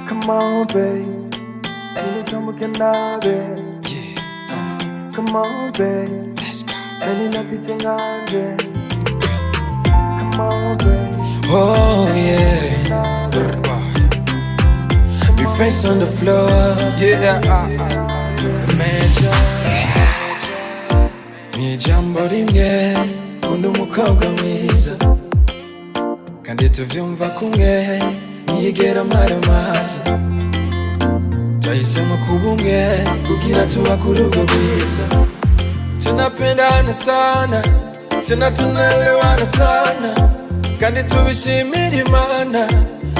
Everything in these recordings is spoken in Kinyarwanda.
Come on, babe. Any time we can have it. Come on, babe. Let's go. Any nothing on it. Come on, babe. Oh yeah. Be friends on the floor. Yeah. The major. Ni jambo rimwe undi umukobwa mwiza kandi tuvyumva kumwe ntiyigera maramaza twahisemo kuba umwe kugira tubake urugo rwiza tunapendana sana tena tunaelewana sana kandi tubishimira Imana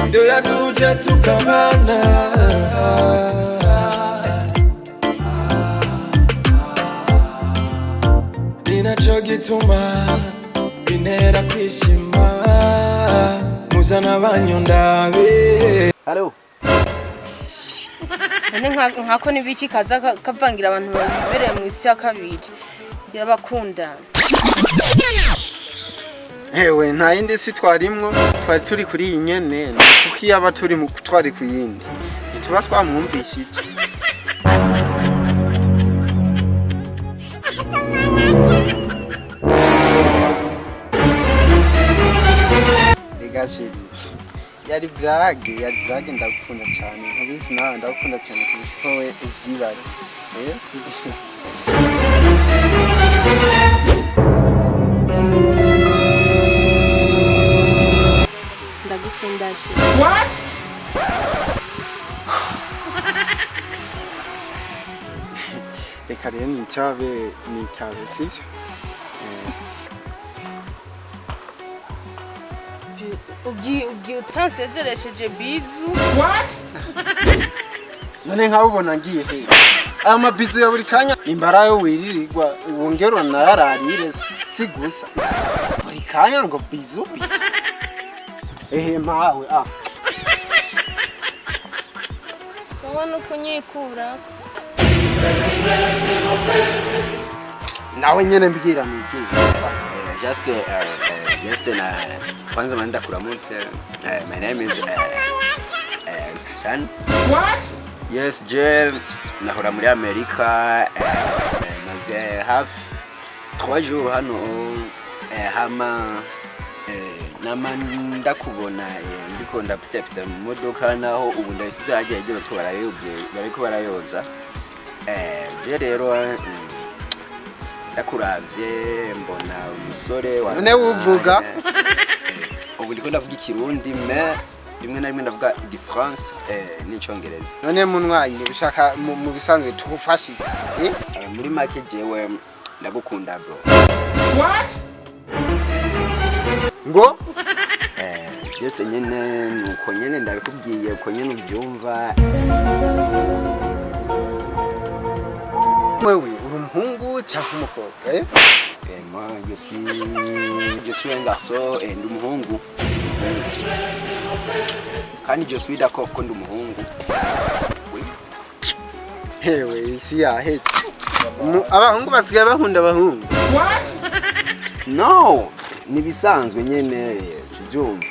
ndio yaduje tukabana ninacho gituma binera kwishima muzana banyondabe. Hello. Nkako nibiki kaza kavangira abantu babereye mu isi ya kabiri y'abakunda. Hewe nta yindi si twarimwo twari turi kuri iyi nyene kuko iyo aba turi mu twari ku yindi ntituba twamwumvishije. Legashiri yari brage ndagukunda cyane nkubizi nawe ndagukunda cyane kuko we uvyibaza ndagukunda shi. What? Reka rero nitabe sivyo Ugi utansezereshije bizu. What? None nkabubona ngiye he ama bizu ya buri kanya imbarayo wiririrwa wongero na yararire si gusa buri kanya ngo bizu mawe Ubona kunyikura nawe nyene mbwira niki just na kwanza naenda kuramutse. My name is Hassan. What? Yes, Jel nahora muri Amerika maze half 3 jours hano hama namanda kubona ndiko ndapita mu modoka naho ubu ndasizaje agiye batwarayobe bariko barayoza je rero ndakuravye mbona umusore wa none uvuga ubu ndiko ndavuga ikirundi me rimwe na rimwe ndavuga France n'icyongereza. None munwanyi ushaka mu bisanzwe tugufashe muri make jewe ndagukunda bro. What? Ngo just nyene nuko nyene ndabikubwiye uko nyene ubyumva. Wewe uri umuhungu cyangwa umukobwa Moi je suis un garçon et ndi umuhungu kandi je suis d'accord ko ndi umuhungu. Hewe isi yahetse abahungu basigaye bakunda abahungu. What? No nibisanzwe nyene byumva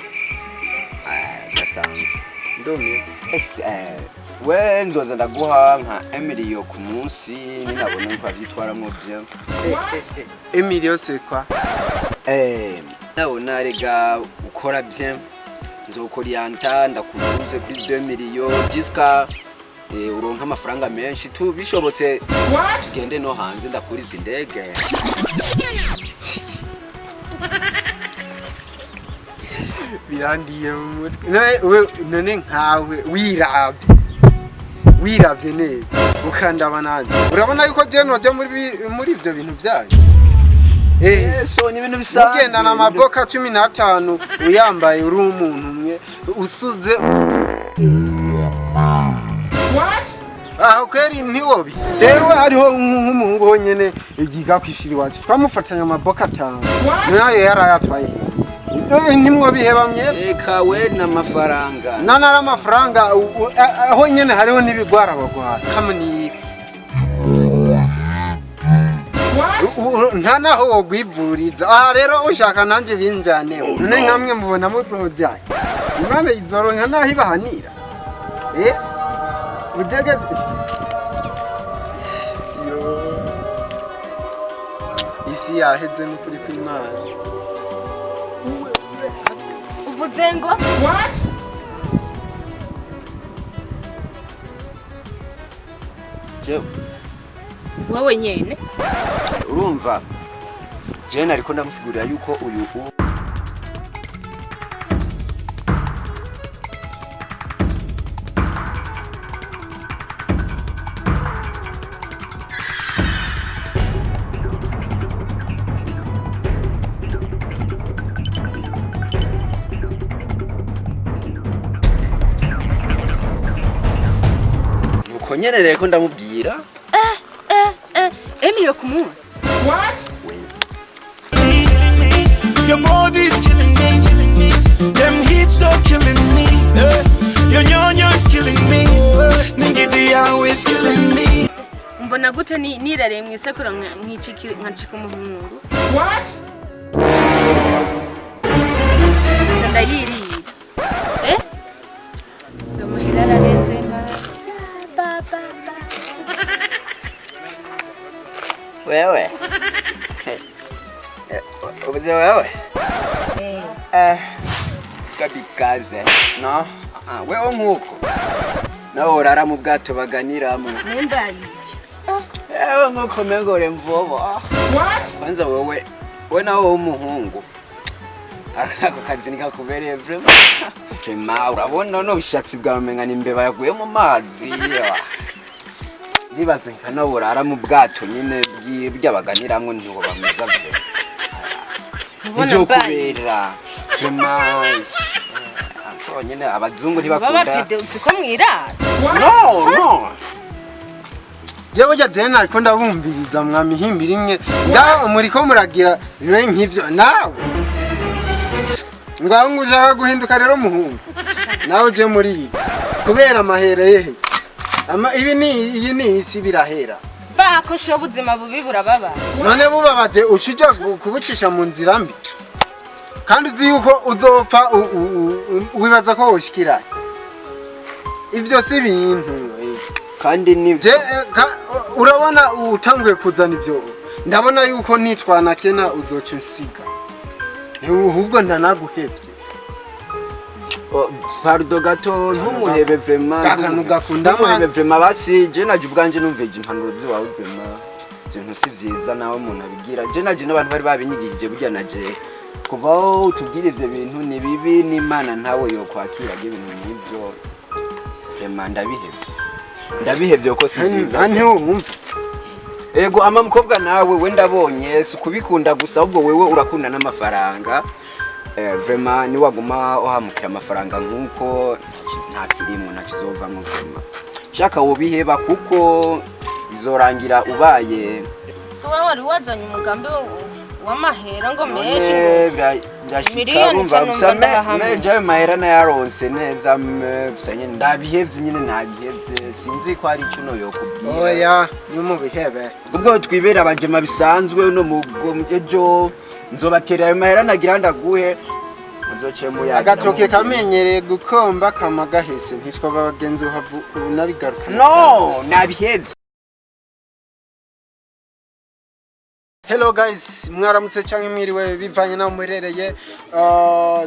gasanzwe ndomye we nzoza ndaguha nka Iyo ku munsi ninabona ko avyitwaramo byo. Iyo c'est quoi? Nabona rega ukora bien nzokorianta ndakuruze kuri Iyo jusqu'à uronka amafaranga menshi tu bishobotse tugende no hanze ndakuriza indege. Birandiye mu mutwe none nkawe wiravye neza ukandaba nanje urabona yuko je noje muri ivyo bintu byayo so ni ibintu bisanzwe ugenda na maboka 15 uyambaye uri umuntu umwe usuze. What? Kweri ntiwobi rero hariho nk'umuhungu honyene igiga kwishiri wacu twamufatanya amaboka 5 nayo yarayatwaye nimwo bihebamye kawe n'amafaranga nana amafaranga aho nyene hariho nibigwara bagwara kamuni nta naho wogwivuriza rero ushaka nanje binjane none nkamwe mubona mutojanye imana izoronka naho ibahanira ujege yo isi yaheze n'ukuri kw'Imana. uvuze ngo What? jewe wowe nyene urumva jene ariko ndamusigurira yuko uyu nuko nyene reko ndamubwira Emilio ku munsi What? Your body's killing me. Them hits are killing me. Your nyonyo's killing me. Ningiti always killing me. mbona gute nirareye mu isekuru nkacika umuhungu What? ndayirira amahera ararenze wewe ubuze wewe kabikaze no wewe nkuko nawe urara mu bwato baganiramo NIMBA Iyo ewe nkuko megore mvobo What? kwanza wewe nawe w'umuhungu ako kazi nikakubereye vraiment urabona no bishatsi bwawe menga n'imbeba yaguye mu mazi nibaze nkana urara mu bwato nyine by'abaganiramwe ntiho bameza bwe ivyo kubera vraiment nyine abazungu ntibakunda baba pede uko mwirara no jewe ja jene ariko ndabumviriza mwamihimbira imwe ngaho muriko muragira bimwe nk'ivyo nawe ngaho ngushaka guhinduka rero muhungu nawe je muri iyi kubera amahereye iyi ni isi birahera bako sho ubuzima bubi burababa none bubabaje ucuja kubucisha mu nzira mbi kandi uzi yuko uzopfa wibaza ko woshikira ivyo si bintu kandi ni urabona utanguye kuzana ivyo ndabona yuko nitwana kena uzoca nsiga ahubwo ndanaguhevye pardon gato ntumuhebe vraiment akantu gakunda ntumuhebe vraiment basi je naje ubwanje numveje impanuro ziwawe vraiment ibintu si vyiza nawe umuntu abigira je naje n'abantu bari babinyigirije burya naje kuva utubwire ivyo bintu ni bibi n'Imana ntawe yo kwakira ibintu nk'ivyo vraiment ndabihevye uko si vyiza ego ama mukobwa nawe we ndabonye si kubikunda gusa ahubwo wewe urakunda n'amafaranga vraiment ni waguma uhamukira amafaranga nkuko nta kirimo nta kizovamo vraiment shaka wobiheba kuko bizorangira ubaye so wari wazanye umugambi w'amahera ngo menshi ndashika umva gusa meje mahera na yaronse neza busanye ndabihevye nyine nabihevye sinzi ko ari icuno yokubwira oya nyumubihebe ubwo twibera abajema bisanzwe no mu ejo nzobatera ayo mahera nagira ndaguhe nzoce mu yaga agatoke kamenyereye gukomba kamagahese ntitwa bagenzi uhavu nabigaruka no nabihevye. Hello guys, mwaramutse cyangwa mwiriwe bivanye naho murereye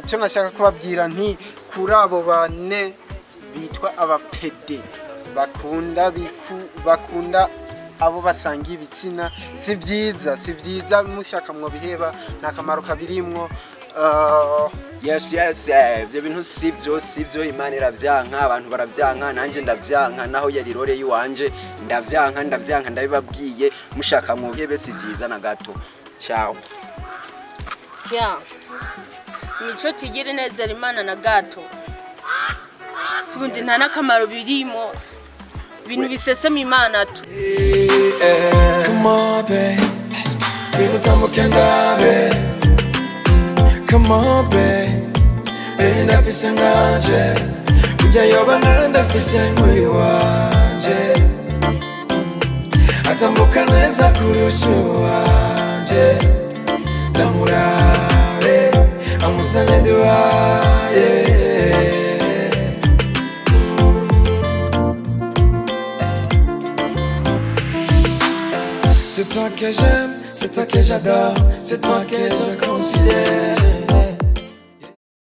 cyo nashaka kubabwira nti kuri abo bane bitwa abapede bakunda abo basangiye ibitsina si byiza mushaka mwo biheba nta kamaro kabirimwo yes ibyo bintu sivyo Imana iravyanka abantu baravyanka nanje ndavyanka naho yari rore yiwanje ndavyanka ndabibabwiye mushaka mu bihebe si vyiza na gato ciao mico tigire neza Imana na gato sibundi nta nakamaro birimo ibintu bisesema Imana tu come on babe let's go come on babe ndafise nganje ujya yoba ndafise muri wanje atambuka neza kurusha wanje ndamurabe amusane duwaye C'est toi que j'aime, c'est toi que j'adore, c'est toi que je considère.